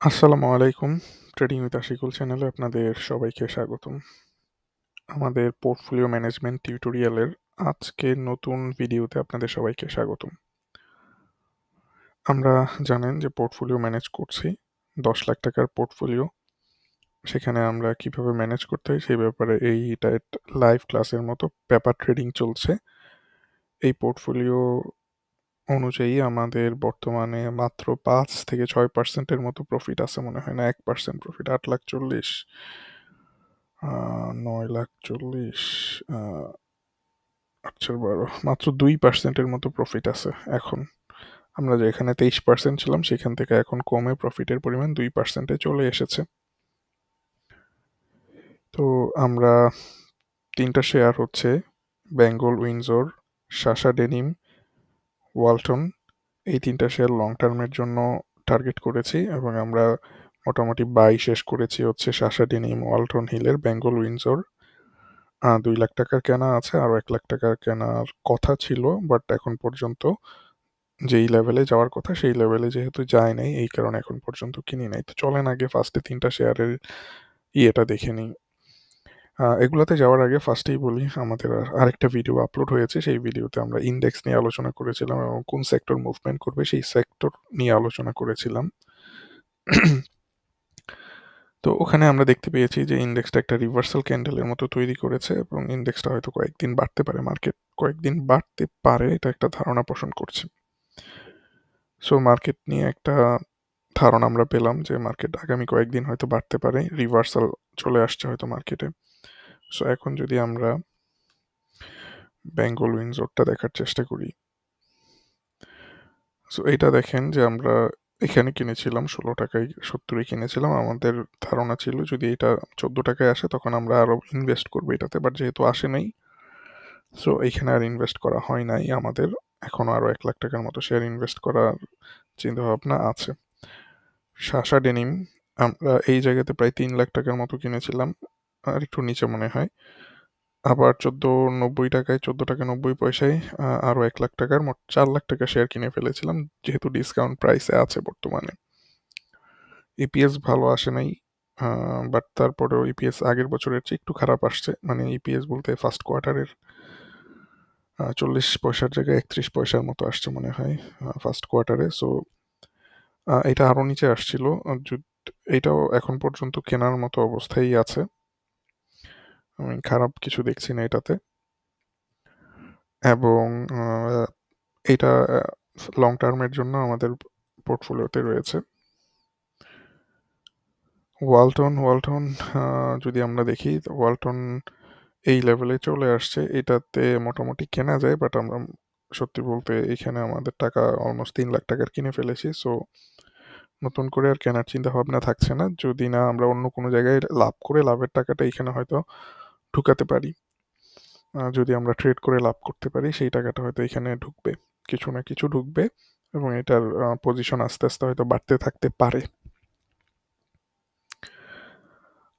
আসসালামু আলাইকুম। Trading with Ashikul চ্যানেলে আপনাদের সবাইকে স্বাগতম। আমাদের পোর্টফোলিও ম্যানেজমেন্ট টিউটোরিয়ালের আজকের নতুন ভিডিওতে আপনাদের সবাইকে স্বাগতম। আমরা জানেন যে পোর্টফোলিও ম্যানেজ করছি 10 লাখ টাকার পোর্টফোলিও। সেখানে আমরা কিভাবে ম্যানেজ করতে হয় সেই ব্যাপারে এইটা লাইভ ক্লাসের মতো পেপার ট্রেডিং চলছে। এই পোর্টফোলিও অনুযায়ী আমাদের বর্তমানে মাত্র 5 থেকে 6% মতো প্রফিট আছে, মনে হয় না 1% প্রফিট। 8,40,000, 9,40,000, 8-12, মাত্র 2%-এর মতো প্রফিট আছে এখন। আমরা যেখানে 23% ছিলাম সেখান থেকে এখন কমে প্রফিটের পরিমাণ 2%-এ চলে এসেছে। তো আমরা 3টা শেয়ার হচ্ছে Bengal Windsor, Sasha denim, Walton, এই 3টা শেয়ার লং টার্মের জন্য টার্গেট করেছি এবং আমরা মোটামুটি বাই শেষ করেছি হচ্ছে সাশা ডেনিম, ওয়ালটন হিলের। বেঙ্গল উইন্ডসর 2 লাখ টাকার কেনা আছে, আরও 1 লাখ টাকার কেনার কথা ছিল, বাট এখন পর্যন্ত যেই লেভেলে যাওয়ার কথা সেই লেভেলে যেহেতু যায় নাই, এই কারণে এখন পর্যন্ত কিনি নাই। তো চলেন আগে ফার্স্টে 3টা শেয়ারের ইয়েটা দেখে নিই। এগুলাতে যাওয়ার আগে ফার্স্টেই বলি, আমাদের আরেকটা ভিডিও আপলোড হয়েছে, সেই ভিডিওতে আমরা ইন্ডেক্স নিয়ে আলোচনা করেছিলাম এবং কোন সেক্টর মুভমেন্ট করবে সেই সেক্টর নিয়ে আলোচনা করেছিলাম। তো ওখানে আমরা দেখতে পেয়েছি যে ইন্ডেক্সটা একটা রিভার্সাল ক্যান্ডেলের মতো তৈরি করেছে এবং ইন্ডেক্সটা হয়তো কয়েকদিন বাড়তে পারে, মার্কেট কয়েকদিন বাড়তে পারে, এটা একটা ধারণা পোষণ করছে। সো মার্কেট নিয়ে একটা ধারণা আমরা পেলাম যে মার্কেট আগামী কয়েকদিন হয়তো বাড়তে পারে, রিভার্সাল চলে আসছে হয়তো মার্কেটে। সো এখন যদি আমরা বেঙ্গল উইন্ডসরটা দেখার চেষ্টা করি, সো এটা দেখেন যে আমরা এখানে কিনেছিলাম 16 টাকায় 70-এ কিনেছিলাম। আমাদের ধারণা ছিল যদি এটা 14 টাকায় আসে তখন আমরা আরও ইনভেস্ট করবো এটাতে, বাট যেহেতু আসে নাই, সো এইখানে আর ইনভেস্ট করা হয় নাই আমাদের। এখনও আরও 1 লাখ টাকার মতো শেয়ার ইনভেস্ট করার চিন্তাভাবনা আছে। সাশা ডেনিম আমরা এই জায়গাতে প্রায় 3 লাখ টাকার মতো কিনেছিলাম, আর একটু নিচে মনে হয়। আবার 14.90 টাকায়, 14 টাকা 90 পয়সায় আরও 1 লাখ টাকার, মোট 4 লাখ টাকা শেয়ার কিনে ফেলেছিলাম, যেহেতু ডিসকাউন্ট প্রাইসে আছে বর্তমানে। ইপিএস ভালো আসে নাই, বাট তারপরেও ইপিএস আগের বছরের চেয়ে একটু খারাপ আসছে। মানে ইপিএস বলতে ফার্স্ট কোয়ার্টারের 40 পয়সার জায়গায় 31 পয়সার মতো আসছে মনে হয় ফার্স্ট কোয়ার্টারে। সো এটা আরও নিচে আসছিল। এটাও এখন পর্যন্ত কেনার মতো অবস্থায় আছে, আমি খারাপ কিছু দেখছি না এটাতে। এবং এটা লং টার্মের জন্য আমাদের পোর্টফোলিওতে রয়েছে। ওয়ালটন যদি আমরা দেখি, ওয়ালটন এই লেভেলে চলে আসছে, এটাতে মোটামুটি কেনা যায়, বাট আমরা সত্যি বলতে এখানে আমাদের টাকা অলমোস্ট 3 লাখ টাকার কিনে ফেলেছি। সো নতুন করে আর কেনার চিন্তা ভাবনা থাকছে না, যদি না আমরা অন্য কোনো জায়গায় লাভ করে লাভের টাকাটা এখানে হয়তো ঢুকাতে পারি। যদি আমরা ট্রেড করে লাভ করতে পারি সেই টাকাটা হয়তো এখানে ঢুকবে, কিছু না কিছু ঢুকবে এবং এটার পজিশন আস্তে আস্তে হয়তো বাড়তে থাকতে পারে।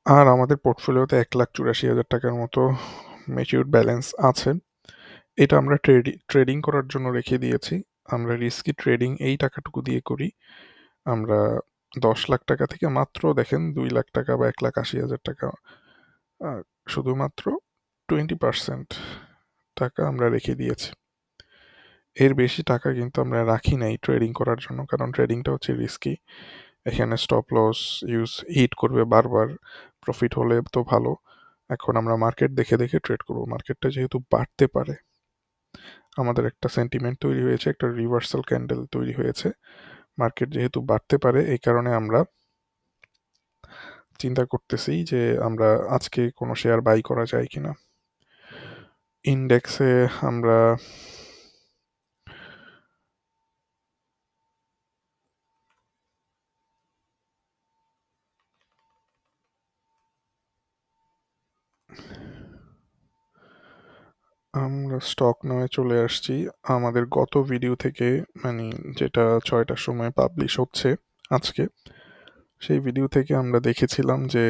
আর আমাদের পোর্টফোলিওতে 1,84,000 টাকার মতো ম্যাচিউরড ব্যালেন্স আছে। এটা আমরা ট্রেডিং করার জন্য রেখে দিয়েছি। আমরা রিস্কি ট্রেডিং এই টাকাটুকু দিয়ে করি। আমরা 10 লাখ টাকা থেকে মাত্র দেখেন 2 লাখ টাকা বা 1,80,000 টাকা, শুধুমাত্র 20% টাকা আমরা রেখে দিয়েছি। এর বেশি টাকা কিন্তু আমরা রাখি নাই ট্রেডিং করার জন্য, কারণ ট্রেডিংটা হচ্ছে রিস্কি। এখানে স্টপ লস হিট করবে বারবার, প্রফিট হলে তো ভালো। এখন আমরা মার্কেট দেখে দেখে ট্রেড করবো। মার্কেটটা যেহেতু বাড়তে পারে, আমাদের একটা সেন্টিমেন্ট তৈরি হয়েছে, একটা রিভার্সাল ক্যান্ডেল তৈরি হয়েছে, মার্কেট যেহেতু বাড়তে পারে এই কারণে আমরা চিন্তা করতেছি যে আমরা আজকে কোনো শেয়ার বাই করা যায় কিনা। ইন্ডেক্সে আমরা স্টক নয়ে চলে আসছি। আমাদের গত ভিডিও থেকে, মানে যেটা 6টার সময় পাবলিশ হচ্ছে আজকে, সেই ভিডিও থেকে আমরা দেখেছিলাম যে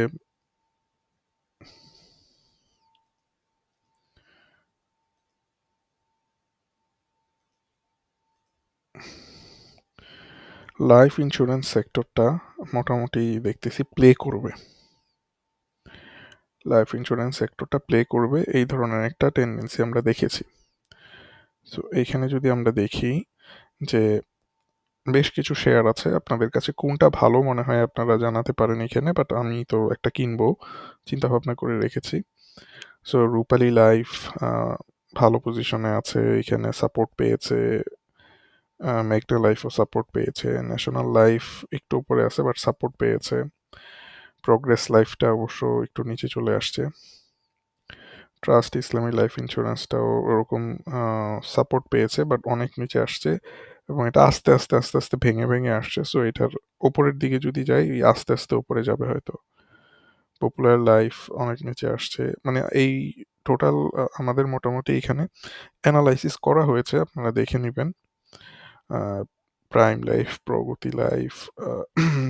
লাইফ ইন্স্যুরেন্স সেক্টরটা মোটামুটি দেখতেছি প্লে করবে, লাইফ ইন্স্যুরেন্স সেক্টরটা প্লে করবে এই ধরনের একটা টেন্ডেন্সি আমরা দেখেছি। সো এইখানে যদি আমরা দেখি যে বেশ কিছু শেয়ার আছে, আপনাদের কাছে কোনটা ভালো মনে হয় আপনারা জানাতে পারেন এখানে, বাট আমি তো একটা কিনবো চিন্তা ভাবনা করে রেখেছি। সো রূপালী লাইফ ভালো পজিশনে আছে, এখানে সাপোর্ট পেয়েছে। মেঘনা লাইফও সাপোর্ট পেয়েছে, ন্যাশনাল লাইফ একটু উপরে আছে বাট সাপোর্ট পেয়েছে। প্রগ্রেস লাইফটা অবশ্য একটু নিচে চলে আসছে। ট্রাস্ট ইসলামী লাইফ ইন্স্যুরেন্সটাও ওরকম সাপোর্ট পেয়েছে বাট অনেক নিচে আসছে, এবং এটা আস্তে আস্তে আস্তে আস্তে ভেঙে ভেঙে আসছে। সো এটার ওপরের দিকে যদি যাই আস্তে আস্তে উপরে যাবে হয়তো। পপুলার লাইফ অনেক নিচে আসছে, মানে এই টোটাল আমাদের মোটামুটি এখানে অ্যানালাইসিস করা হয়েছে, আপনারা দেখে নেবেন। প্রাইম লাইফ, প্রগতি লাইফ,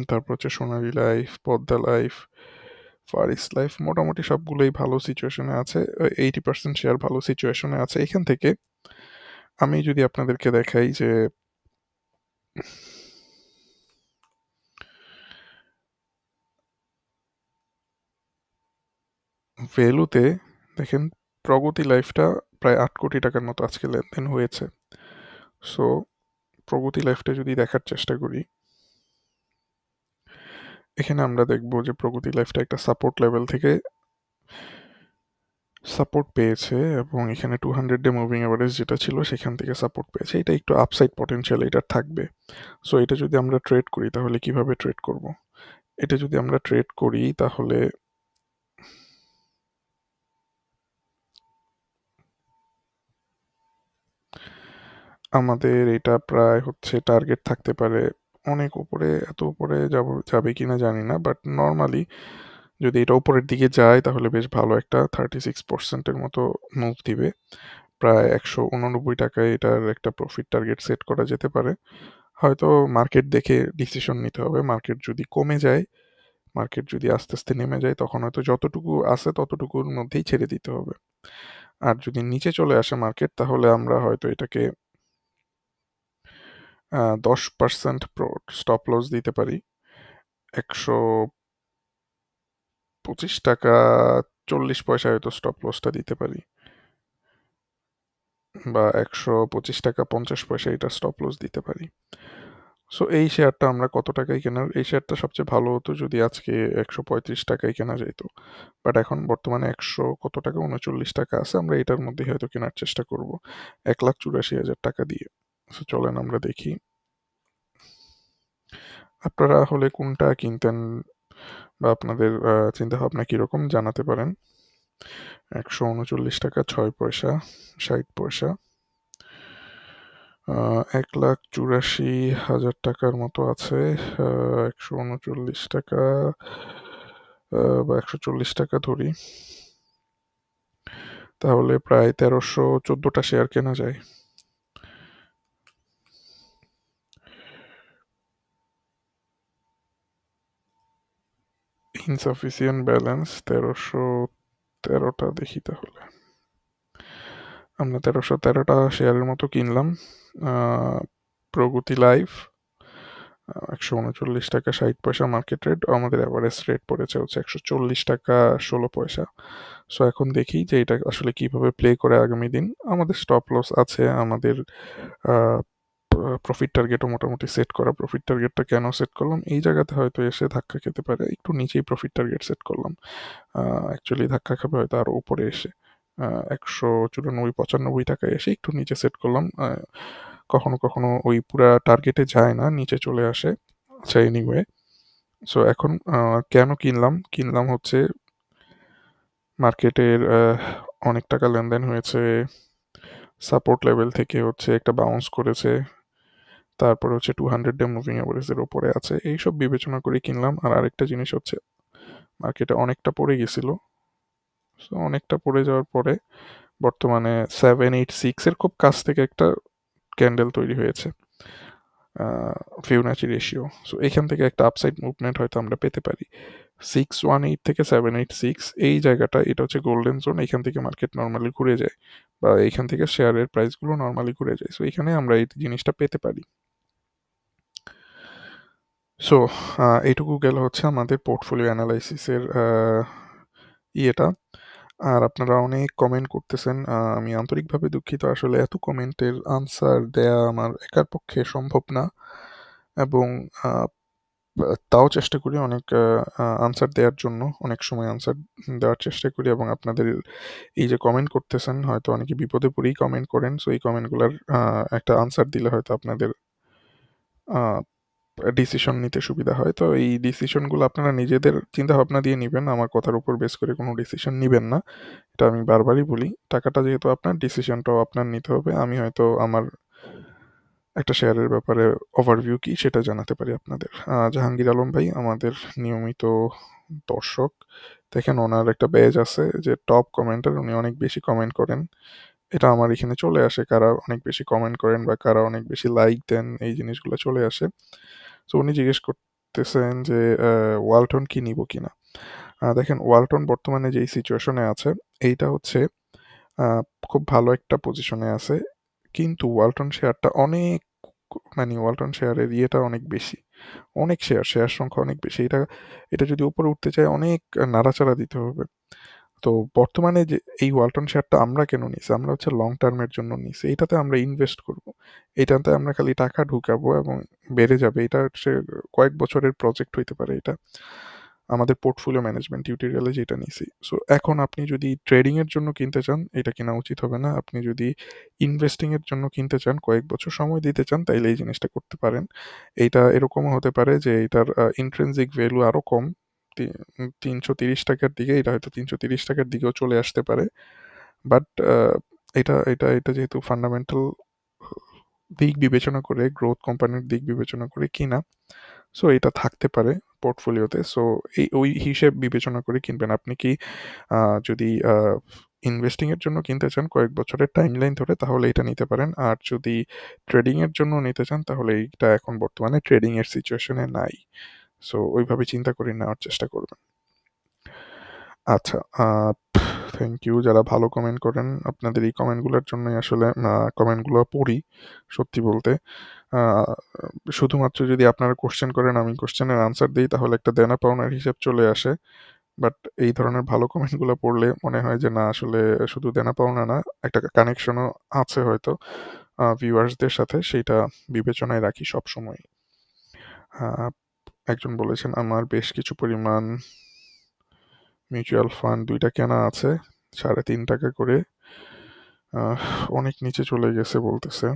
তারপর হচ্ছে সোনালী লাইফ, পদ্মা লাইফ, ফারিস লাইফ, মোটামুটি সবগুলোই ভালো সিচুয়েশনে আছে। 80% শেয়ার ভালো সিচুয়েশনে আছে। এখান থেকে আমি যদি আপনাদেরকে দেখাই যে ভ্যালুতে দেখেন প্রগতি লাইফটা প্রায় 8 কোটি টাকার মতো আজকে লেনদেন হয়েছে। সো প্রগতি লাইফটা যদি দেখার চেষ্টা করি, এখানে আমরা দেখব যে প্রগতি লাইফটা একটা সাপোর্ট লেভেল থেকে সাপোর্ট পেয়েছে, এবং এখানে 200 ডে মুভিং অ্যাভারেজ যেটা ছিল সেখান থেকে সাপোর্ট পেয়েছে। এটা একটু আপসাইড পটেনশিয়াল এটা থাকবে। সো এটা যদি আমরা ট্রেড করি তাহলে কিভাবে ট্রেড করব? এটা যদি আমরা ট্রেড করি তাহলে আমাদের এটা প্রায় হচ্ছে টার্গেট থাকতে পারে অনেক উপরে, এত উপরে যাবে কিনা জানি না, বাট নর্মালি যদি এটা উপরের দিকে যায় তাহলে বেশ ভালো একটা 36%-এর মতো মুভ দিবে। প্রায় 189 টাকায় এটার একটা প্রফিট টার্গেট সেট করা যেতে পারে। হয়তো মার্কেট দেখে ডিসিশন নিতে হবে। মার্কেট যদি কমে যায়, মার্কেট যদি আস্তে আস্তে নেমে যায়, তখন হয়তো যতটুকু আছে ততটুকুর মধ্যেই ছেড়ে দিতে হবে। আর যদি নিচে চলে আসে মার্কেট তাহলে আমরা হয়তো এটাকে 10% স্টপ লস দিতে পারি। 125 টাকা 40 পয়সা হয়তো স্টপ লসটা দিতে পারি, বা 125 টাকা 50 পয়সা এটা স্টপ লস দিতে পারি। সো এই শেয়ারটা আমরা কত টাকায় কেনার, এই শেয়ারটা সবচেয়ে ভালো হতো যদি আজকে 135 টাকায় কেনা যেত, বাট এখন বর্তমানে 100 কত টাকা 39 টাকা আছে। আমরা এটার মধ্যে হয়তো কেনার চেষ্টা করব 1,84,000 টাকা দিয়ে। সো চলেন আমরা দেখি আপনারা হলে কোনটা কিনতেন, বা আপনাদের চিন্তা ভাবনা কিরকম জানাতে পারেন। 139 টাকা 6 পয়সা 60 পয়সা, 1,84,000 টাকার মতো আছে। 139 টাকা বা 140 টাকা ধরি, তাহলে প্রায় 1314টা শেয়ার কেনা যায়। ইনসাফিসিয়েন্ট ব্যালেন্স 1313টা, দেখি তাহলে আমরা 1313টা শেয়ারের মতো কিনলাম। প্রগতি লাইফ 139 টাকা 60 পয়সা মার্কেট রেট, আমাদের অ্যাভারেজ রেট পড়েছে হচ্ছে 140 টাকা 16 পয়সা। সো এখন দেখি যে এটা আসলে কিভাবে প্লে করে আগামী দিন। আমাদের স্টপ লস আছে, আমাদের প্রফিট টার্গেটও মোটামুটি সেট করা। প্রফিট টার্গেটটা কেন সেট করলাম, এই জায়গাতে হয়তো এসে ধাক্কা খেতে পারে, একটু নিচেই প্রফিট টার্গেট সেট করলাম। অ্যাকচুয়ালি ধাক্কা খাবে হয়তো আরও উপরে এসে 194-95 টাকায় এসে একটু নিচে সেট করলাম। কখনো কখনো ওই পুরা টার্গেটে যায় না, নিচে চলে আসে। আচ্ছা, এনিওয়ে, সো এখন কেন কিনলাম, কিনলাম হচ্ছে মার্কেটের অনেক টাকা লেনদেন হয়েছে, সাপোর্ট লেভেল থেকে হচ্ছে একটা বাউন্স করেছে, তারপরে হচ্ছে 200 ডে মুভিং অ্যাভারেজের ওপরে আছে, এইসব বিবেচনা করে কিনলাম। আর আরেকটা জিনিস হচ্ছে মার্কেটে অনেকটা পড়ে গেছিল, সো অনেকটা পড়ে যাওয়ার পরে বর্তমানে 786-এর খুব কাছ থেকে একটা ক্যান্ডেল তৈরি হয়েছে, ফিবোনাচি রেশিও। সো এখান থেকে একটা আপসাইড মুভমেন্ট হয়তো আমরা পেতে পারি। 618 থেকে 786 এই জায়গাটা, এটা হচ্ছে গোল্ডেন জোন, এখান থেকে মার্কেট নর্মালি ঘুরে যায়, বা এখান থেকে শেয়ারের প্রাইসগুলো নর্মালি ঘুরে যায়। সো এখানে আমরা এই জিনিসটা পেতে পারি। সো এইটুকু গেল হচ্ছে আমাদের পোর্টফোলিও অ্যানালাইসিসের ইয়েটা। আর আপনারা অনেক কমেন্ট করতেছেন, আমি আন্তরিকভাবে দুঃখিত। আসলে এত কমেন্টের আনসার দেয়া আমার একার পক্ষে সম্ভব না, এবং তাও চেষ্টা করি অনেক আনসার দেওয়ার জন্য, অনেক সময় আনসার দেওয়ার চেষ্টা করি। এবং আপনাদের এই যে কমেন্ট করতেছেন, হয়তো অনেকে বিপদে পড়েই কমেন্ট করেন, সো এই কমেন্টগুলোর একটা আনসার দিলে হয়তো আপনাদের ডিসিশন নিতে সুবিধা হয়। তো এই ডিসিশনগুলো আপনারা নিজেদের চিন্তা ভাবনা দিয়ে নেবেন, আমার কথার উপর বেস করে কোনো ডিসিশন নেবেন না। এটা আমি বারবারই বলি, টাকাটা যেহেতু আপনার, ডিসিশনটাও আপনার নিতে হবে। আমি হয়তো আমার একটা শেয়ারের ব্যাপারে ওভারভিউ কি সেটা জানাতে পারি আপনাদের। জাহাঙ্গীর আলম ভাই আমাদের নিয়মিত দর্শক, দেখেন ওনার একটা ব্যাজ আছে যে টপ কমেন্টার, উনি অনেক বেশি কমেন্ট করেন। এটা আমার এখানে চলে আসে, কারা অনেক বেশি কমেন্ট করেন বা কারা অনেক বেশি লাইক দেন, এই জিনিসগুলো চলে আসে। তো উনি জিজ্ঞেস করতেছেন যে ওয়ালটন কি নিব কিনা। দেখেন, ওয়ালটন বর্তমানে যেই সিচুয়েশনে আছে, এইটা হচ্ছে আহ, খুব ভালো একটা পজিশনে আছে, কিন্তু ওয়ালটন শেয়ারটা অনেক, মানে ওয়ালটন শেয়ারের ইয়েটা অনেক বেশি, অনেক শেয়ার সংখ্যা অনেক বেশি। এটা এটা যদি উপরে উঠতে চায় অনেক নাড়াচাড়া দিতে হবে। তো বর্তমানে যে এই ওয়ালটন শেয়ারটা আমরা কেন নিছি, আমরা হচ্ছে লং টার্মের জন্য নিছি। এইটাতে আমরা ইনভেস্ট করব, এইটাতে আমরা খালি টাকা ঢুকাবো এবং বেড়ে যাবে। এটা হচ্ছে কয়েক বছরের প্রজেক্ট হইতে পারে। এটা আমাদের পোর্টফোলিও ম্যানেজমেন্ট টিউটোরিয়ালে যেটা নিছি। সো এখন আপনি যদি ট্রেডিং এর জন্য কিনতে চান, এটা কেনা উচিত হবে না। আপনি যদি ইনভেস্টিং এর জন্য কিনতে চান, কয়েক বছর সময় দিতে চান, তাইলে এই জিনিসটা করতে পারেন। এইটা এরকমও হতে পারে যে এটার ইন্ট্রিনসিক ভ্যালু আরো কম, 330 টাকার দিকে, এটা হয়তো 330 টাকার দিকেও চলে আসতে পারে। বাট এটা যেহেতু ফান্ডামেন্টাল দিক বিবেচনা করে, গ্রোথ কোম্পানির দিক বিবেচনা করে কিনা, সো এটা থাকতে পারে পোর্টফোলিওতে। সো এই ওই হিসেব বিবেচনা করে কিনবেন। আপনি কি যদি ইনভেস্টিং এর জন্য কিনতে চান কয়েক বছরের টাইমলাইন ধরে, তাহলে এটা নিতে পারেন। আর যদি ট্রেডিং এর জন্য নিতে চান, তাহলে এইটা এখন বর্তমানে ট্রেডিং এর সিচুয়েশনে নাই। সো ওইভাবে চিন্তা করে নেওয়ার চেষ্টা করবেন। আচ্ছা, থ্যাংক ইউ যারা ভালো কমেন্ট করেন। আপনাদের এই কমেন্টগুলোর জন্যই আসলে কমেন্টগুলো পড়ি, সত্যি বলতে। আহ, শুধুমাত্র যদি আপনারা কোশ্চেন করেন, আমি কোশ্চেনের আনসার দিই, তাহলে একটা দেনা পাওনার হিসেব চলে আসে। বাট এই ধরনের ভালো কমেন্টগুলো পড়লে মনে হয় যে না, আসলে শুধু দেনা পাওনা না, একটা কানেকশনও আছে হয়তো ভিউয়ার্সদের সাথে, সেইটা বিবেচনায় রাখি সব সময়। একজন বলেছেন আমার বেশ কিছু পরিমাণ মিউচুয়াল ফান্ড দুইটা কেনা আছে, 3.5 টাকা করে, আহ, অনেক নিচে চলে গেছে বলতেছে।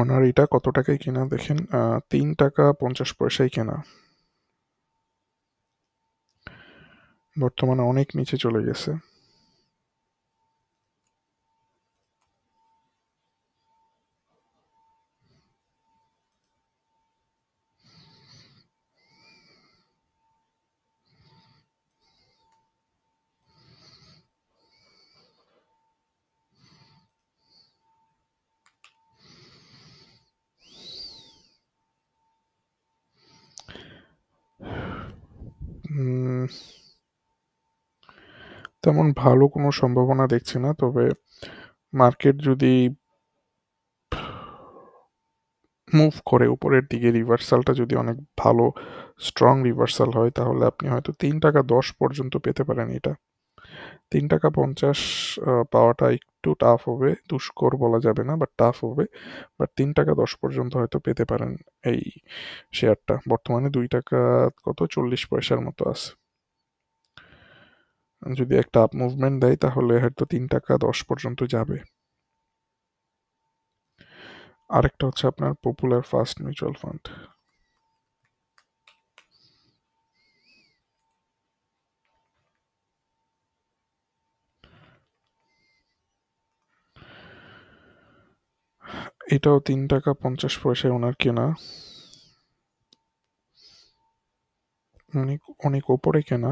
ওনার এটা কত টাকায় কেনা দেখেন, 3 টাকা 50 পয়সায় কেনা, বর্তমানে অনেক নিচে চলে গেছে। উম, তেমন ভালো কোনো সম্ভাবনা দেখছি না, তবে মার্কেট যদি মুভ করে উপরের দিকে, রিভার্সালটা যদি অনেক ভালো স্ট্রং রিভার্সাল হয়, তাহলে আপনি হয়তো 3 টাকা 10 পর্যন্ত পেতে পারেন। এটা 3 টাকা 50 পাওয়াটা একটু টাফ হবে, দুষ্কর বলা যাবে না, বাট টাফ হবে। বাট 3 টাকা 10 পর্যন্ত হয়তো পেতে পারেন এই শেয়ারটা। বর্তমানে 2 টাকা কত 40 পয়সার মতো আছে। যদি একটা আপ মুভমেন্ট দেয়, তাহলে হয়তো 3 টাকা 10 পর্যন্ত যাবে। আরেকটা হচ্ছে আপনার পপুলার ফাস্ট মিউচুয়াল ফান্ড। এটাও 3 টাকা 50 পয়সায় ওনার কেনা, অনেক অনেক ওপরে কেনা।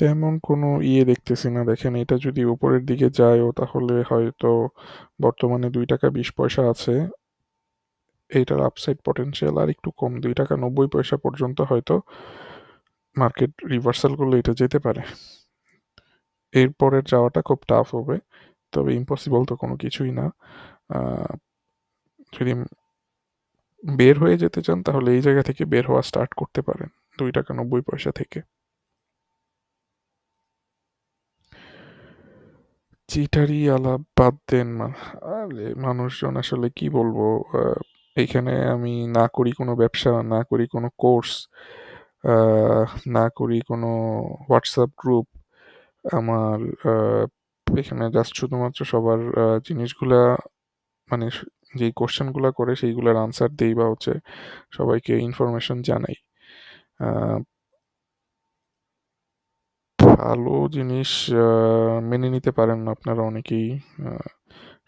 তেমন কোনো দেখতেছি না। দেখেন, এটা যদি উপরের দিকে যায়ও তাহলে হয়তো বর্তমানে 2 টাকা 20 পয়সা আছে। এইটার আপসাইড পটেনশিয়াল আর একটু কম, 2 টাকা 90 পয়সা পর্যন্ত হয়তো মার্কেট রিভার্সাল করলে এটা যেতে পারে। এরপরের যাওয়াটা খুব টাফ হবে, তবে ইম্পসিবল তো কোনো কিছুই না। যদি বের হয়ে যেতে চান তাহলে এই জায়গা থেকে বের হওয়া স্টার্ট করতে পারেন, 2 টাকা 90 পয়সা থেকে। চিটারি আলাপ বাদ দেন। আরে মানুষজন আসলে কি বলবো, এইখানে আমি না করি কোনো ব্যবসা, না করি কোনো কোর্স, না করি কোনো হোয়াটসঅ্যাপ গ্রুপ। আমার এখানে জাস্ট শুধুমাত্র সবার জিনিসগুলা, মানে যেই কোশ্চেনগুলা করে সেইগুলোর আনসার দেই, বা হচ্ছে সবাইকে ইনফরমেশন জানাই। আহ, ভালো জিনিস মেনে নিতে পারেন না আপনারা অনেকেই। আহ,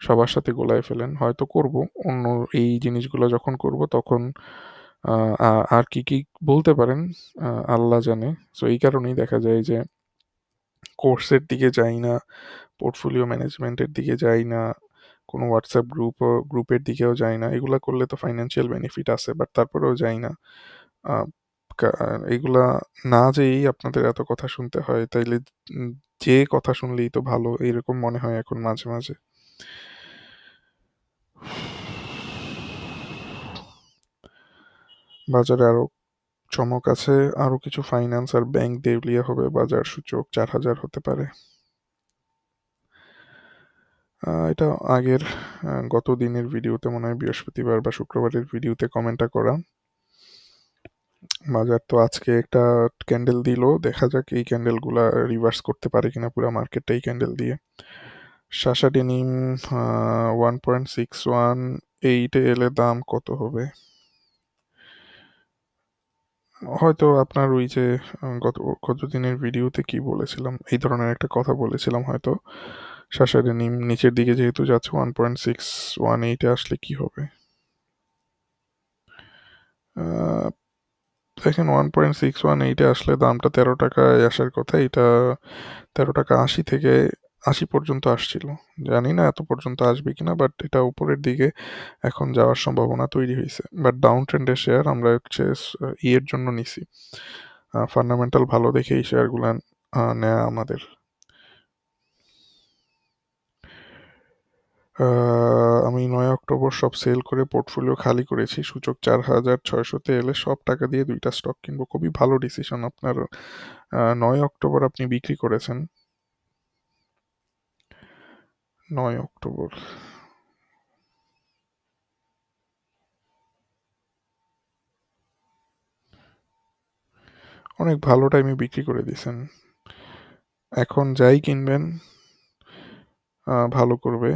সবার সাথে গোলায় ফেলেন, হয়তো করব অন্য এই জিনিসগুলো যখন করব তখন আর কি কি বলতে পারেন আল্লাহ জানে। সো এই কারণেই দেখা যায় যে কোর্সের দিকে যাই না, পোর্টফোলিও ম্যানেজমেন্টের দিকে যাই না, কোনো হোয়াটসঅ্যাপ গ্রুপের দিকেও যাই না। এগুলা করলে তো ফাইন্যান্সিয়াল বেনিফিট আছে, বাট তারপরেও যাই না। আহ, এগুলা না যেই আপনাদের এত কথা শুনতে হয়, তাইলে উম, যে কথা শুনলেই তো ভালো এরকম মনে হয় এখন মাঝে মাঝে। বাজারে আরো চমক আছে, আরো কিছু ফাইন্যান্স আর ব্যাংক দেউলিয়া হবে, বাজার সূচক 4,000 হতে পারে। এটা আগের গত দিনের ভিডিওতে, মনে হয় বৃহস্পতিবার বা শুক্রবারের ভিডিওতে কমেন্টটা করা। বাজার তো আজকে একটা ক্যান্ডেল দিল, দেখা যাক এই ক্যান্ডেলগুলা রিভার্স করতে পারে কিনা পুরো মার্কেটটা এই ক্যান্ডেল দিয়ে। শাসা ডেনিম 1.618 এলে দাম কত হবে? হয়তো আপনার ওই যে গত দিনের ভিডিওতে কি বলেছিলাম, এই ধরনের একটা কথা বলেছিলাম হয়তো। শাসা ডেনিম নিচের দিকে যেহেতু যাচ্ছে, 1.618 আসলে কি হবে? আহ, দেখেন, 1.618 আসলে দামটা 13 টাকায় আসার কথা। এটা 13 টাকা 80 থেকে 80 পর্যন্ত আসছিল। জানি না এত পর্যন্ত আসবে কিনা, বাট এটা উপরের দিকে এখন যাওয়ার সম্ভাবনা তৈরি হয়েছে। বাট ডাউন ট্রেন্ডের শেয়ার আমরা হচ্ছে ইয়ের জন্য নিছি, ফান্ডামেন্টাল ভালো দেখে এই শেয়ারগুলো নেওয়া আমাদের। আমি 9 অক্টোবর সব সেল করে পোর্টফোলিও খালি করেছি, সূচক 4,600-তে এলে সব টাকা দিয়ে 2টা স্টক কিনবো। খুবই ভালো ডিসিশন আপনার। 9 অক্টোবর আপনি বিক্রি করেছেন। 9 অক্টোবর অনেক ভালো টাইমে বিক্রি করে দিয়েছেন। এখন যাই কিনবেন ভালো করবে।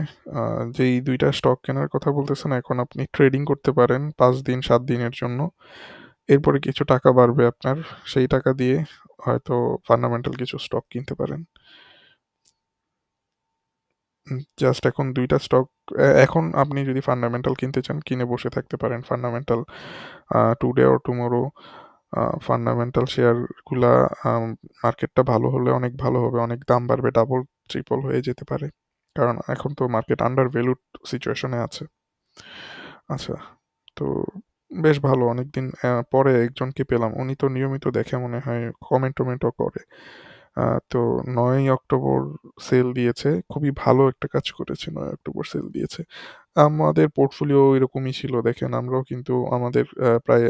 যেই 2টা স্টক কেনার কথা বলতেছেন, এখন আপনি ট্রেডিং করতে পারেন 5 দিন 7 দিনের জন্য। এরপরে কিছু টাকা বাড়বে আপনার, সেই টাকা দিয়ে হয়তো ফান্ডামেন্টাল কিছু স্টক কিনতে পারেন। জাস্ট এখন 2টা স্টক, এখন আপনি যদি ফান্ডামেন্টাল কিনতে চান কিনে বসে থাকতে পারেন। Fundamental today or tomorrow fundamental শেয়ারগুলা, মার্কেটটা ভালো হলে অনেক ভালো হবে, অনেক দাম বাড়বে, ডাবল ট্রিপল হয়ে যেতে পারে। কারণ এখন তো মার্কেট আন্ডার ভ্যালুড সিচুয়েশনে আছে। আচ্ছা, তো বেশ ভালো, অনেকদিন পরে একজনকে পেলাম, উনি তো নিয়মিত দেখে মনে হয়, কমেন্ট টমেন্টও করে। তো 9 অক্টোবর সেল দিয়েছে, খুবই ভালো একটা কাজ করেছে। 9 অক্টোবর সেল দিয়েছে। আমাদের পোর্টফোলিও এরকমই ছিল, দেখেন আমরাও কিন্তু আমাদের প্রায়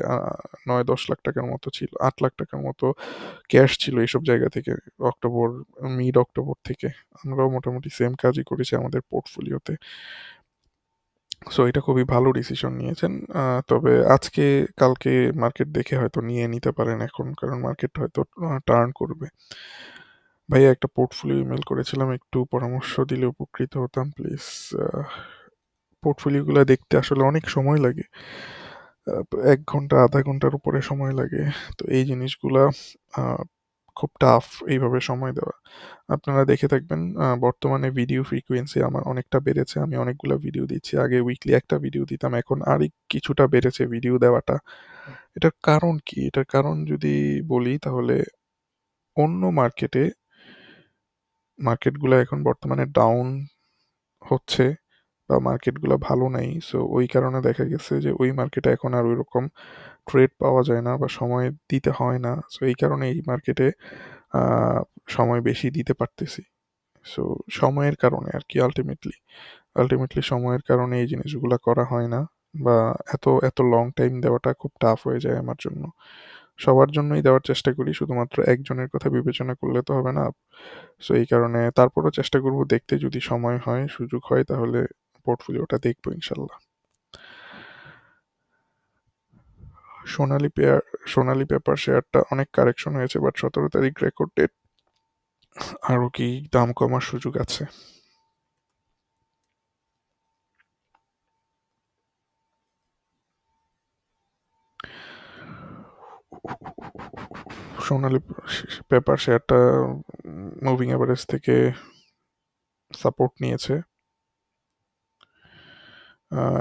9-10 লাখ টাকার মতো ছিল, 8 লাখ টাকার মতো ক্যাশ ছিল এইসব জায়গা থেকে। অক্টোবর, মিড অক্টোবর থেকে আমরাও মোটামুটি সেম কাজই করেছি আমাদের পোর্টফোলিওতে। সো এটা খুবই ভালো ডিসিশন নিয়েছেন। তবে আজকে কালকে মার্কেট দেখে হয়তো নিয়ে নিতে পারেন এখন, কারণ মার্কেট হয়তো টার্ন করবে। ভাইয়া, একটা পোর্টফোলিও ইমেল করেছিলাম, একটু পরামর্শ দিলে উপকৃত হতাম প্লিজ। পোর্টফোলিওগুলো দেখতে আসলে অনেক সময় লাগে, 1 ঘন্টা আধা ঘন্টার উপরে সময় লাগে। তো এই জিনিসগুলা আহ, খুব টাফ এইভাবে সময় দেওয়া। আপনারা দেখে থাকবেন বর্তমানে ভিডিও ফ্রিকোয়েন্সি আমার অনেকটা বেড়েছে, আমি অনেকগুলো ভিডিও দিচ্ছি। আগে উইকলি একটা ভিডিও দিতাম, এখন আরই কিছুটা বেড়েছে ভিডিও দেওয়াটা। এটার কারণ কি? এটার কারণ যদি বলি তাহলে অন্য মার্কেটগুলো এখন বর্তমানে ডাউন হচ্ছে বা মার্কেটগুলো ভালো নাই, সো ওই কারণে দেখা গেছে যে ওই মার্কেটে এখন আর ওইরকম ট্রেড পাওয়া যায় না বা সময় দিতে হয় না, সো এই কারণে এই মার্কেটে সময় বেশি দিতে পারতেছি। সো সময়ের কারণে আর কি, আলটিমেটলি সময়ের কারণে এই জিনিসগুলো করা হয় না, বা এত এত লং টাইম দেওয়াটা খুব টাফ হয়ে যায় আমার জন্য। সবার জন্যই দেওয়ার চেষ্টা করি, শুধুমাত্র একজনের কথা বিবেচনা করলে তো হবে না। সো এই কারণে তারপরও চেষ্টা করব দেখতে, যদি সময় হয় সুযোগ হয় তাহলে পোর্টফোলিওটা দেখবো ইনশাল্লাহ। সোনালী পেয়ার সোনালী পেপার শেয়ারটা অনেক কারেকশন হয়েছে, বাট 17 তারিখ রেকর্ড ডেট, আরও কি দাম কমার সুযোগ আছে? সোনালী পেপার শেয়ারটা মুভিং অ্যাভারেজ থেকে সাপোর্ট নিয়েছে,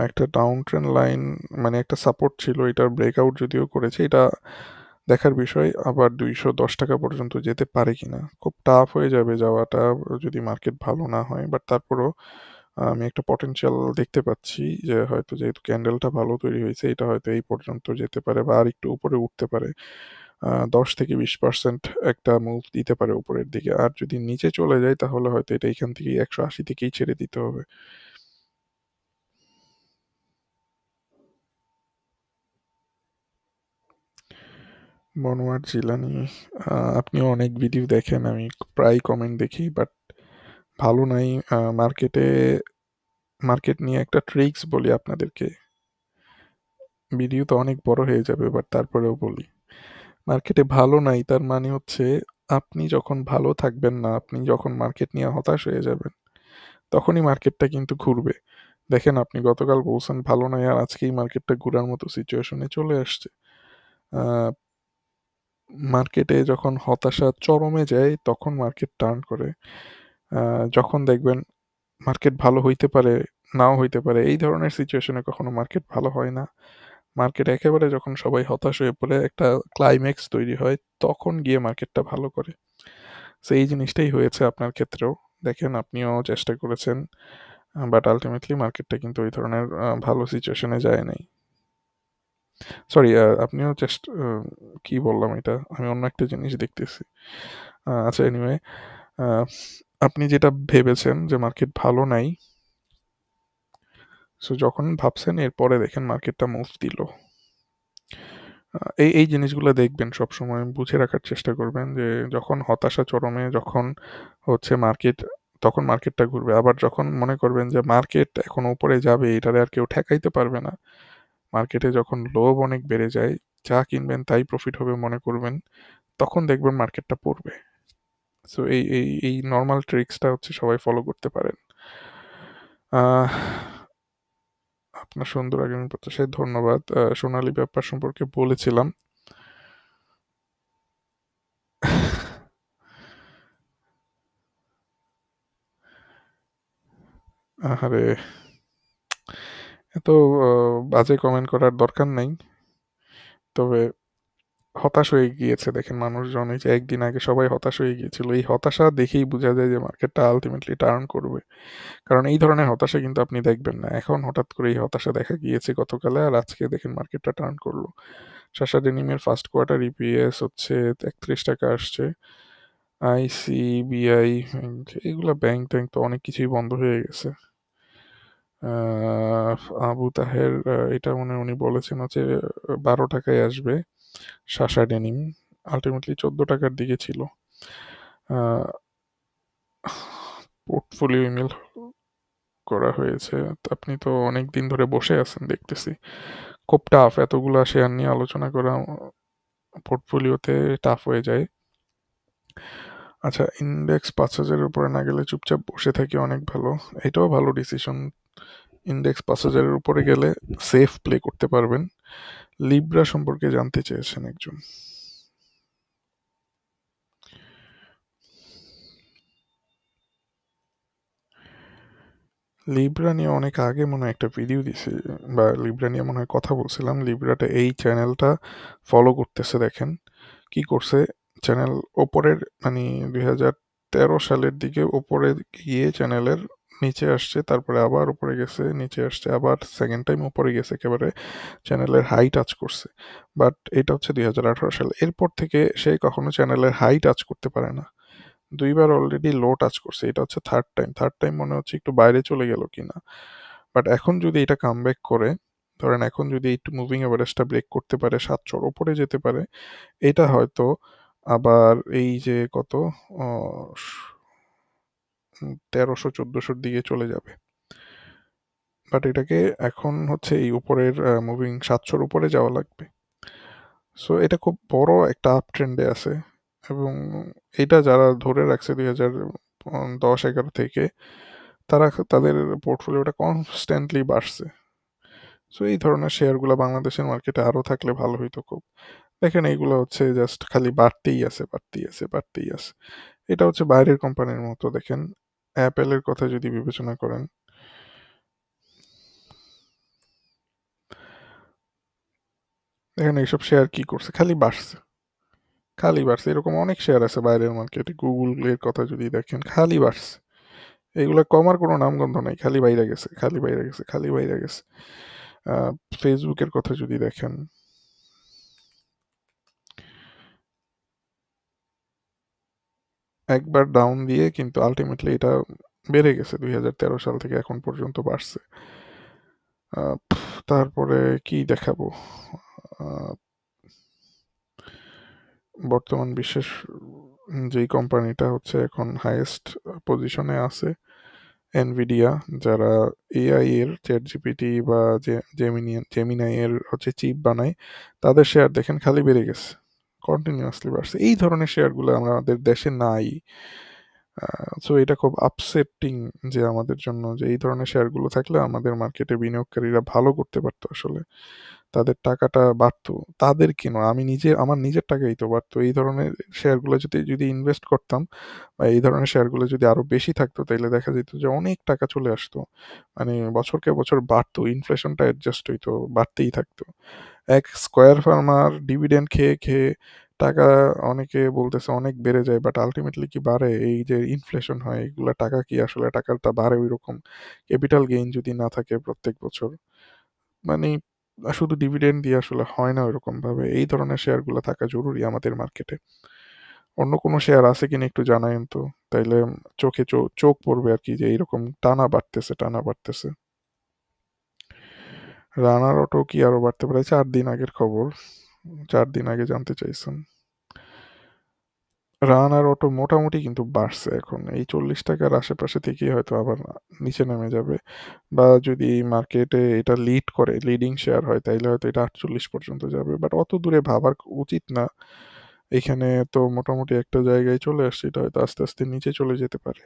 একটা ডাউন ট্রেন্ড লাইন, মানে একটা সাপোর্ট ছিল, এটার ব্রেকআউট যদিও করেছে, এটা দেখার বিষয়। আবার 210 টাকা পর্যন্ত যেতে পারে কিনা, খুব টাফ হয়ে যাবে যাওয়াটা যদি মার্কেট ভালো না হয়, বাট তারপরও আমি একটা পটেনশিয়াল দেখতে পাচ্ছি যে হয়তো যেহেতু ক্যান্ডেলটা ভালো তৈরি হয়েছে, এটা হয়তো এই পর্যন্ত যেতে পারে বা আর একটু উপরে উঠতে পারে। 10 থেকে 20% একটা মুভ দিতে পারে উপরের দিকে, আর যদি নিচে চলে যায় তাহলে হয়তো এটা এখান থেকেই 180 থেকেই ছেড়ে দিতে হবে। মনোয়ার জিলানি, আপনিও অনেক ভিডিও দেখেন, আমি প্রায় কমেন্ট দেখি, বাট ভালো নাই মার্কেট নিয়ে একটা ট্রিক্স বলি আপনাদেরকে। ভিডিও তো অনেক বড় হয়ে যাবে, বাট তারপরেও বলি, মার্কেটে ভালো নাই তার মানে হচ্ছে আপনি যখন ভালো থাকবেন না, আপনি যখন মার্কেট নিয়ে হতাশ হয়ে যাবেন, তখনই মার্কেটটা কিন্তু ঘুরবে। দেখেন, আপনি গতকাল বলছেন ভালো নাই, আর আজকেই মার্কেটটা ঘুরার মতো সিচুয়েশনে চলে আসছে। মার্কেটে যখন হতাশা চরমে যায় তখন মার্কেট টার্ন করে। যখন দেখবেন মার্কেট ভালো হইতে পারে, নাও হইতে পারে, এই ধরনের সিচুয়েশনে কখনো মার্কেট ভালো হয় না। মার্কেট একেবারে যখন সবাই হতাশ হয়ে পড়ে একটা ক্লাইম্যাক্স তৈরি হয়, তখন গিয়ে মার্কেটটা ভালো করে। সো এই জিনিসটাই হয়েছে আপনার ক্ষেত্রেও। দেখেন, আপনিও চেষ্টা করেছেন, বাট আলটিমেটলি মার্কেটটা কিন্তু ওই ধরনের ভালো সিচুয়েশনে যায় নাই। সরি, আপনিও কি বললাম এটা, আমি অন্য একটা জিনিস দেখতেছি। আচ্ছা, এনিওয়ে, আপনি যেটা ভেবেছেন যে মার্কেট ভালো নাই, সো যখন ভাবছেন এরপরে দেখেন মার্কেটটা মুভ দিল। এই এই জিনিসগুলো দেখবেন, সবসময় বুঝে রাখার চেষ্টা করবেন যে যখন হতাশা চরমে, যখন হচ্ছে মার্কেট, তখন মার্কেটটা ঘুরবে। আবার যখন মনে করবেন যে মার্কেট এখন উপরে যাবে, এটারে আর কেউ ঠেকাইতে পারবে না, মার্কেটে যখন লোভ অনেক বেড়ে যায়, যা কিনবেন তাই প্রফিট হবে মনে করবেন, তখন দেখবেন মার্কেটটা পড়বে। সো এই এই এই নর্মাল ট্রিক্সটা হচ্ছে সবাই ফলো করতে পারেন। আহ, আপনার সুন্দর আগামী প্রত্যাশায় ধন্যবাদ। সোনালী ব্যাপার সম্পর্কে বলেছিলাম। আহারে, এত বাজে কমেন্ট করার দরকার নাই, তবে হতাশ হয়ে গিয়েছে দেখেন মানুষজন, এই যে একদিন আগে সবাই হতাশ হয়ে গিয়েছিল, এই হতাশা দেখেই বোঝা যায় যে মার্কেটটা আলটিমেটলি টার্ন করবে। কারণ এই ধরনের হতাশা কিন্তু আপনি দেখবেন না, এখন হঠাৎ করে এই হতাশা দেখা গিয়েছে গতকালে, আর আজকে দেখেন মার্কেটটা টার্ন করলো। শাসা ডেনিমের ফার্স্ট কোয়ার্টার ইপিএস হচ্ছে 31 টাকা আসছে। আইসিবিআই, এগুলা ব্যাংক ট্যাঙ্ক তো অনেক কিছুই বন্ধ হয়ে গেছে। আবু তাহের, এটা মনে হয় উনি বলেছেন হচ্ছে 12 টাকায় আসবে। শাসা ডেনিম আলটিমেটলি 14 টাকার দিকে ছিল। পোর্টফোলিও ইমেল করা হয়েছে, তো আপনি তো অনেক দিন ধরে বসে আছেন দেখতেছি, খুব টাফ এতগুলা শেয়ার নিয়ে আলোচনা করা, পোর্টফোলিওতে টাফ হয়ে যায়। আচ্ছা, ইন্ডেক্স 5,000-এর উপরে না গেলে চুপচাপ বসে থাকি অনেক ভালো, এটাও ভালো ডিসিশন। ইন্ডেক্স 5,000-এর উপরে গেলে সেফ প্লে করতে পারবেন। লিব্রা সম্পর্কে জানতে চেয়েছেন একজন। লিব্রা নিয়ে অনেক আগে মনে হয় একটা ভিডিও দিছি, বা লিব্রা নিয়ে মনে হয় কথা বলছিলাম। লিব্রাটা এই চ্যানেলটা ফলো করতেছে, দেখেন কি করছে। চ্যানেল ওপরের মানে 2013 সালের দিকে ওপরে গিয়ে চ্যানেলের নিচে আসছে, তারপরে আবার উপরে গেছে, নিচে আসছে, আবার সেকেন্ড টাইম উপরে গেছে, একেবারে চ্যানেলের হাই টাচ করছে। বাট এটা হচ্ছে 2018 সাল, এরপর থেকে সে কখনো চ্যানেলের হাই টাচ করতে পারে না। দুইবার অলরেডি লো টাচ করছে, এটা হচ্ছে থার্ড টাইম। থার্ড টাইম মনে হচ্ছে একটু বাইরে চলে গেল কিনা। বাট এখন যদি এটা কামব্যাক করে, ধরেন এখন যদি একটু মুভিং এভারেজটা ব্রেক করতে পারে, 700-র উপরে যেতে পারে, এটা হয়তো আবার এই যে কত 1300-1400-র দিকে চলে যাবে। বাট এটাকে এখন হচ্ছে এই উপরের মুভিং 700-র উপরে যাওয়া লাগবে। সো এটা খুব বড় একটা আপ ট্রেন্ডে আছে, এবং এটা যারা ধরে রাখছে 2010-11 থেকে, তারা তাদের পোর্টফোলিওটা কনস্ট্যান্টলি বাড়ছে। সো এই ধরনের শেয়ারগুলো বাংলাদেশের মার্কেটে আরও থাকলে ভালো হইতো খুব। দেখেন এইগুলো হচ্ছে জাস্ট খালি বাড়তেই আছে, বাড়তেই আছে, বাড়তেই আছে। এটা হচ্ছে বাইরের কোম্পানির মতো। দেখেন অ্যাপেলের কথা যদি বিবেচনা করেন, দেখেন এইসব শেয়ার কি করছে, খালি বাড়ছে, খালি বাড়ছে। এরকম অনেক শেয়ার আছে বাইরের মার্কেটে, গুগলের কথা যদি দেখেন, খালি বাড়ছে। এগুলো কমার কোনো নামগন্ধ নাই, খালি বাইরে গেছে, খালি বাইরে গেছে, খালি বাইরে গেছে। ফেসবুকের কথা যদি দেখেন, একবার ডাউন দিয়ে কিন্তু আলটিমেটলি এটা বেড়ে গেছে, 2013 সাল থেকে এখন পর্যন্ত বাড়ছে। তারপরে কি দেখাবো, আহ, বর্তমান বিশ্বের যেই কোম্পানিটা হচ্ছে এখন হাইয়েস্ট পজিশনে আছে, এনভিডিয়া, যারা এআই এর চ্যাট জিপিটি বা জেমিনাই এর হচ্ছে চিপ বানায়, তাদের শেয়ার দেখেন খালি বেড়ে গেছে, কন্টিনিউয়াসলি বাড়ছে। এই ধরনের শেয়ারগুলো আমাদের দেশে নাই। সো এটা খুব আপসেটিং যে আমাদের জন্য, যে এই ধরনের শেয়ারগুলো থাকলে আমাদের মার্কেটে বিনিয়োগকারীরা ভালো করতে পারতো আসলে, তাদের টাকাটা বাড়তো। তাদের কেন, আমি নিজে আমার নিজের টাকাই তো বাড়তো। এই ধরনের শেয়ারগুলো যদি যদি ইনভেস্ট করতাম, বা এই ধরনের শেয়ারগুলো যদি আরো বেশি থাকতো, তাহলে দেখা যেত যে অনেক টাকা চলে আসতো। মানে বছরকে বছর বাড়তো, ইনফ্লেশনটা অ্যাডজাস্ট হইতো, বাড়তেই থাকতো। এক স্কোয়ার ফার্মার ডিভিডেন্ড খেয়ে খেয়ে টাকা, অনেকে বলতেছে অনেক বেড়ে যায়, বাট আলটিমেটলি কি বাড়ে? এই যে ইনফ্লেশন হয়, এগুলা টাকা কি আসলে টাকাটা বাড়ে ওইরকম? ক্যাপিটাল গেইন যদি না থাকে প্রত্যেক বছর, মানে শুধু ডিভিডেন্ড দিয়ে আসলে হয় না ওইরকম ভাবে। এই ধরনের শেয়ারগুলো থাকা জরুরি আমাদের মার্কেটে। অন্য কোনো শেয়ার আছে কিনা একটু জানায়েন তো, তাইলে চোখে চোখ পড়বে আর কি, যে এইরকম টানা বাড়তেছে, টানা বাড়তেছে। রানার অটো কি আরো বাড়তে পারে? 4 দিন আগের খবর, 4 দিন আগে জানতে চাইছেন। রানার অটো মোটামুটি কিন্তু বাড়ছে, এখন এই 40 টাকার আশেপাশে থেকেই হয়তো আবার নিচে নেমে যাবে। বা যদি মার্কেটে এটা লিড করে, লিডিং শেয়ার হয়, তাইলে হয়তো এটা 48 পর্যন্ত যাবে, বাট অত দূরে ভাবার উচিত না। এখানে তো মোটামুটি একটা জায়গায় চলে আসছে, এটা হয়তো আস্তে আস্তে নিচে চলে যেতে পারে।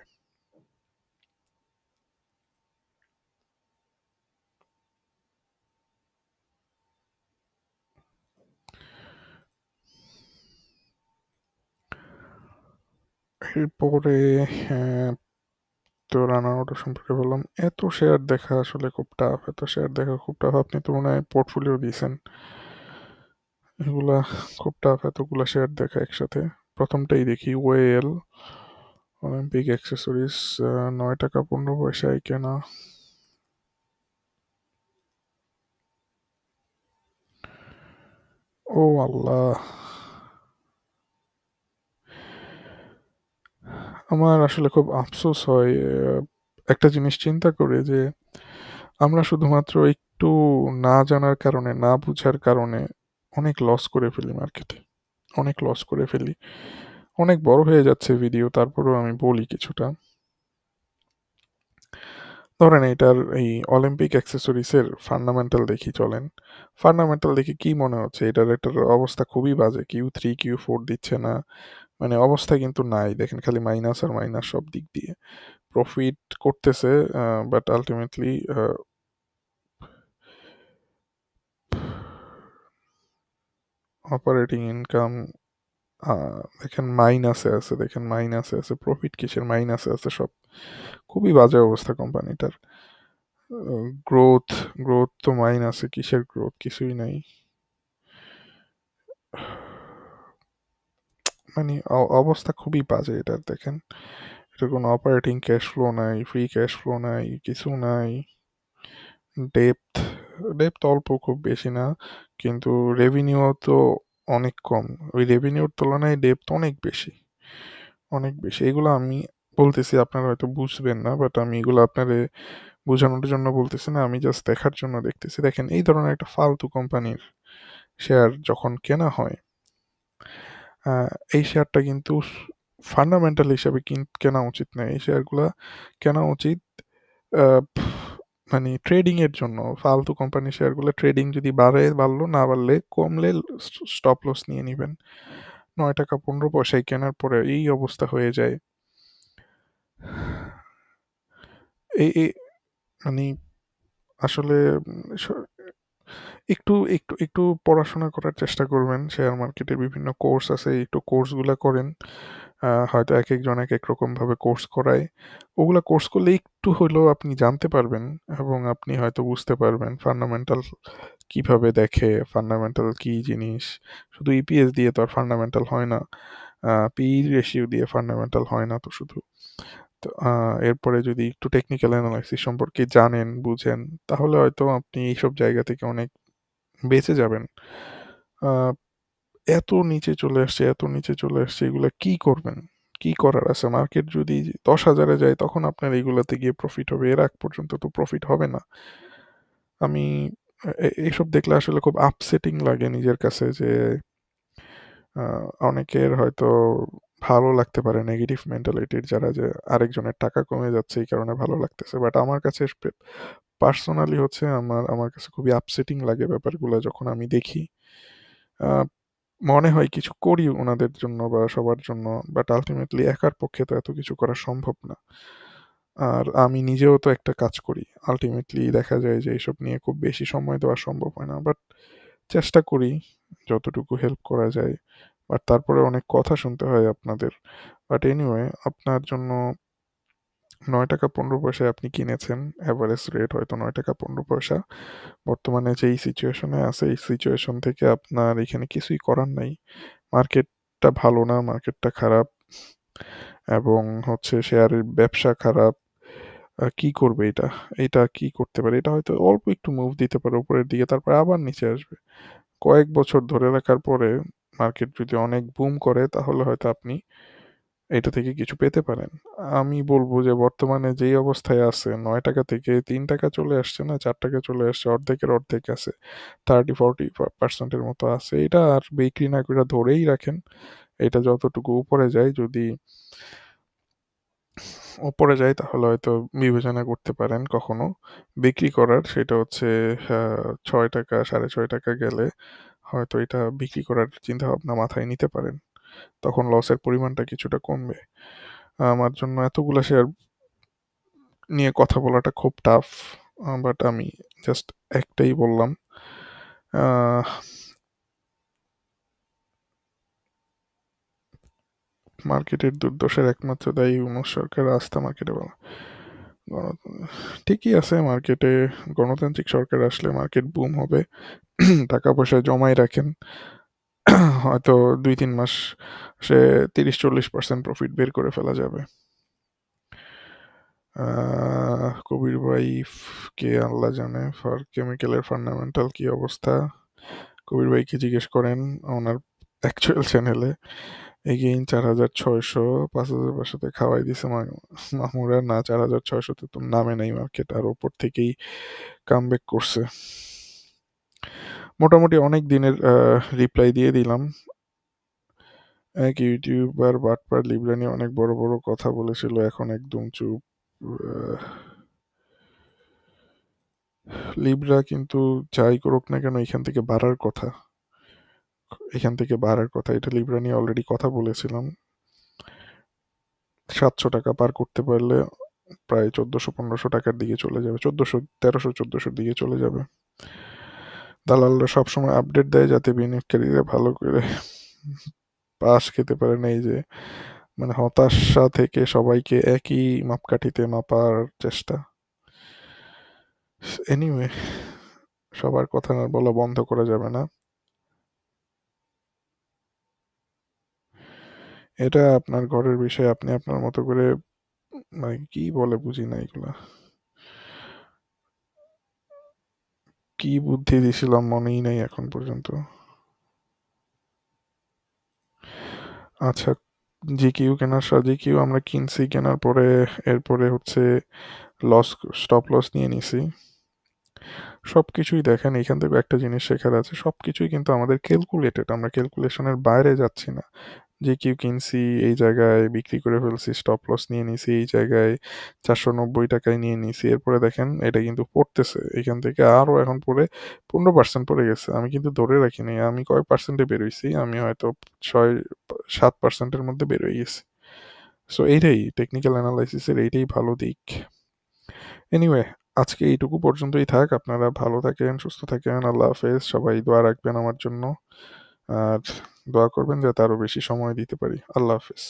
এরপরে হ্যাঁ, তো রানার অটো সম্পর্কে বললাম। এত শেয়ার দেখা আসলে খুব টাফ, এত শেয়ার দেখা খুব টাফ। আপনি তো মনে হয় পোর্টফোলিও দিয়েছেন, এগুলা খুব টাফ এতগুলা শেয়ার দেখা একসাথে। প্রথমটাই দেখি, ওয়েল অলিম্পিক অ্যাক্সেসরিজ, 9 টাকা 15 পয়সায় কেনা। ও আল্লাহ, আমার আসলে খুব আফসোস হয় একটা জিনিস চিন্তা করে, যে আমরা শুধুমাত্র একটু না জানার কারণে, না বুঝার কারণে অনেক লস করে ফেলি মার্কেটে, অনেক লস করে ফেলি। অনেক বড় হয়ে যাচ্ছে ভিডিও, তারপরেও আমি বলি কিছুটা। ধরেন এটার এই অলিম্পিক অ্যাক্সেসরিজের ফান্ডামেন্টাল দেখি, চলেন ফান্ডামেন্টাল দেখি, কি মনে হচ্ছে এটার অবস্থা খুবই বাজে, Q3 Q4 দিচ্ছে না, মানে অবস্থা কিন্তু নাই। দেখেন খালি মাইনাস আর মাইনাস সব দিক দিয়ে। প্রফিট করতেছে, বাট আলটিমেটলি অপারেটিং ইনকাম দেখেন মাইনাসে আছে, দেখেন মাইনাসে আছে, প্রফিট কিসের, মাইনাসে আছে সব। খুবই বাজে অবস্থা কোম্পানিটার। গ্রোথ, গ্রোথ তো মাইনাসে, কিসের গ্রোথ? কিছুই নাই। মানে অবস্থা খুবই বাজে এটার, দেখেন। এটার কোনো অপারেটিং ক্যাশ ফ্লো নাই, ফ্রি ক্যাশ ফ্লো নাই, কিছু নাই। ডেপ্থ ডেপ্থ অল্প, খুব বেশি না, কিন্তু রেভিনিউ তো অনেক কম। ওই রেভিনিউর তুলনায় ডেপ্থ অনেক বেশি, অনেক বেশি। এগুলো আমি বলতেছি, আপনারা হয়তো বুঝবেন না, বাট আমি এগুলো আপনারে বোঝানোর জন্য বলতেছি না, আমি জাস্ট দেখার জন্য দেখতেছি। দেখেন, এই ধরনের একটা ফালতু কোম্পানির শেয়ার যখন কেনা হয়, এই শেয়ারটা কিন্তু ফান্ডামেন্টাল হিসাবে কেনা উচিত না। এই শেয়ারগুলা কেনা উচিত আহ, মানে ট্রেডিং এর জন্য। ফালতু কোম্পানির শেয়ারগুলো ট্রেডিং যদি বাড়ে বাড়লো, না বাড়লে কমলে স্টপ লস নিয়ে নেবেন। 9 টাকা 15 পয়সায় কেনার পরে এই অবস্থা হয়ে যায়। এই এই মানে আসলে একটু একটু একটু পড়াশোনা করার চেষ্টা করবেন। শেয়ার মার্কেটের বিভিন্ন কোর্স আছে, একটু কোর্সগুলো করেন। হয়তো এক একজন এক এক রকমভাবে কোর্স করায়। ওগুলা কোর্স করলে একটু হলেও আপনি জানতে পারবেন, এবং আপনি হয়তো বুঝতে পারবেন ফান্ডামেন্টাল কিভাবে দেখে, ফান্ডামেন্টাল কি জিনিস। শুধু ইপিএস দিয়ে তো আর ফান্ডামেন্টাল হয় না, পি রেশিও দিয়ে ফান্ডামেন্টাল হয় না তো শুধু। তো এরপরে যদি একটু টেকনিক্যাল অ্যানালাইসিস সম্পর্কে জানেন, বুঝেন, তাহলে হয়তো আপনি এইসব জায়গা থেকে অনেক বেঁচে যাবেন। আহ, এত নিচে চলে আসছে, এত নিচে চলে আসছে, এগুলা কি করবেন? কি করার আছে? মার্কেট যদি 10,000-এ যায়, তখন আপনার এইগুলাতে গিয়ে প্রফিট হবে, এর আগ পর্যন্ত তো প্রফিট হবে না। আমি এইসব দেখলে আসলে খুব আপসেটিং লাগে নিজের কাছে, যে অনেকের হয়তো ভালো লাগতে পারে নেগেটিভ মেন্টালিটির যারা, যে আরেকজনের টাকা কমে যাচ্ছে এই কারণে ভালো লাগতেছে, বাট আমার কাছে পার্সোনালি হচ্ছে আমার আমার কাছে খুবই আপসেটিং লাগে ব্যাপারগুলো যখন আমি দেখি। আহ, মনে হয় কিছু করি ওনাদের জন্য বা সবার জন্য, বাট আলটিমেটলি একার পক্ষে তো এত কিছু করা সম্ভব না। আর আমি নিজেও তো একটা কাজ করি, আলটিমেটলি দেখা যায় যে এইসব নিয়ে খুব বেশি সময় দেওয়া সম্ভব হয় না, বাট চেষ্টা করি যতটুকু হেল্প করা যায়। বাট তারপরে অনেক কথা শুনতে হয় আপনাদের। বাট এনিওয়ে, আপনার জন্য 9 টাকা 15 পয়সায় আপনি কিনেছেন, অ্যাভারেজ রেট হয়তো 9 টাকা 15 পয়সা। বর্তমানে যেই সিচুয়েশনে আছে, এই সিচুয়েশন থেকে আপনার এখানে কিছুই করার নাই। মার্কেটটা ভালো না, মার্কেটটা খারাপ, এবং হচ্ছে শেয়ারের ব্যবসা খারাপ। কি করবে এটা? এটা কি করতে পারে? এটা হয়তো অল্প একটু মুভ দিতে পারে উপরের দিকে, তারপর আবার নিচে আসবে। কয়েক বছর ধরে রাখার পরে মার্কেট যদি অনেক বুম করে, তাহলে হয়তো আপনি এটা থেকে কিছু পেতে পারেন। আমি বলবো যে বর্তমানে যেই অবস্থায় আছে, 9 টাকা থেকে 3 টাকা চলে আসছে, না 4 টাকা চলে আসছে, অর্ধেকের অর্ধেক আছে, 30-40% মতো আছে। এটা আর বিক্রি না করে ধরেই রাখেন। এটা যতটুকু উপরে যায়, যদি উপরে যায় তাহলে হয়তো বিবেচনা করতে পারেন কখনো বিক্রি করার। সেটা হচ্ছে 6 টাকা 6.5 টাকা গেলে হয়তো এটা বিক্রি করার চিন্তা ভাবনা মাথায় নিতে পারেন। তখন লসের পরিমাণটা কিছুটা কমবে। আমার জন্য এতগুলা শেয়ার নিয়ে কথা বলাটা খুব টাফ, বাট আমি জাস্ট একটাই বললাম। আহ, মার্কেটের দুর্দশার একমাত্র দায়ী ইউনূস সরকার, আস্থা মার্কেটে বলা। ঠিকই আছে, মার্কেটে গণতান্ত্রিক সরকার আসলে মার্কেট বুম হবে। টাকা পয়সা জমাই রাখেন, হয়তো 2-3 মাস সে 30-40% প্রফিট বের করে ফেলা যাবে। কবির ভাই কে আল্লাহ জানে, কেমিক্যালের ফান্ডামেন্টাল কি অবস্থা। কবির ভাইকে জিজ্ঞেস করেন ওনার অ্যাকচুয়াল চ্যানেলে। এগেইন 4,600, 5,500-তে খাওয়াই দিছে মাহমুরা না, 4,600-তে তো নামে নাই মার্কেট, আর ওপর থেকেই কামব্যাক করছে। মোটামুটি অনেক দিনের রিপ্লাই দিয়ে দিলাম। এক ইউটিউবার বাটপার লিবরা নিয়ে অনেক বড় বড় কথা বলেছিল, এখন একদম চুপ। লিবরা কিন্তু যাই করুক না কেন, এখান থেকে বাড়ার কথা, এখান থেকে বাড়ার কথা। এটা লিবরা নিয়ে অলরেডি কথা বলেছিলাম। 700 টাকা পার করতে পারলে প্রায় 1400-1500 টাকার দিকে চলে যাবে, 1300-1400 দিকে চলে যাবে। দালালরা সবসময় আপডেট দেয় যাতে বিনিয়োগকারীরা ভালো করে পাশ খেতে পারে না। এই যে মানে হতাশা থেকে সবাইকে একই মাপকাঠিতে মাপার চেষ্টা। এনিওয়ে, সবার কথা না বলা বন্ধ করা যাবে না। এটা আপনার ঘরের বিষয়, আপনি আপনার মতো করে মানে কি বলে বুঝি না এগুলা। কি বুদ্ধি দিছিলাম মনেই নাই এখন পর্যন্ত। আচ্ছা, জিকিউ কেনার জিকিউ আমরা কিনছি, কেনার পরে এরপরে হচ্ছে লস, স্টপ লস নিয়ে নিছি। সবকিছুই দেখেন, এখান থেকে একটা জিনিস শেখার আছে, সবকিছুই কিন্তু আমাদের ক্যালকুলেটেড, আমরা ক্যালকুলেশনের বাইরে যাচ্ছি না। যে কিউ কিনছি এই জায়গায় বিক্রি করে ফেলছি, স্টপ লস নিয়ে নিছি এই জায়গায় 490 টাকায় নিয়ে নিছি, এরপরে দেখেন এটা কিন্তু পড়তেছে এখান থেকে আরো, এখন পড়ে 15% পড়ে গেছে। আমি কিন্তু ধরে রাখিনি আমি কয় পার্সেন্টে বেরোইছি, আমি হয়তো 6-7%-এর মধ্যে বেরোয় গেছি। সো এইটাই টেকনিক্যাল অ্যানালাইসিসের, এইটাই ভালো দিক। এনিওয়ে, আজকে এইটুকু পর্যন্তই থাক। আপনারা ভালো থাকেন, সুস্থ থাকেন, আল্লাহ হাফেজ। সবাই দোয়া রাখবেন আমার জন্য, আর দোয়া করবেন যাতে আরো বেশি সময় দিতে পারি। আল্লাহ হাফেজ।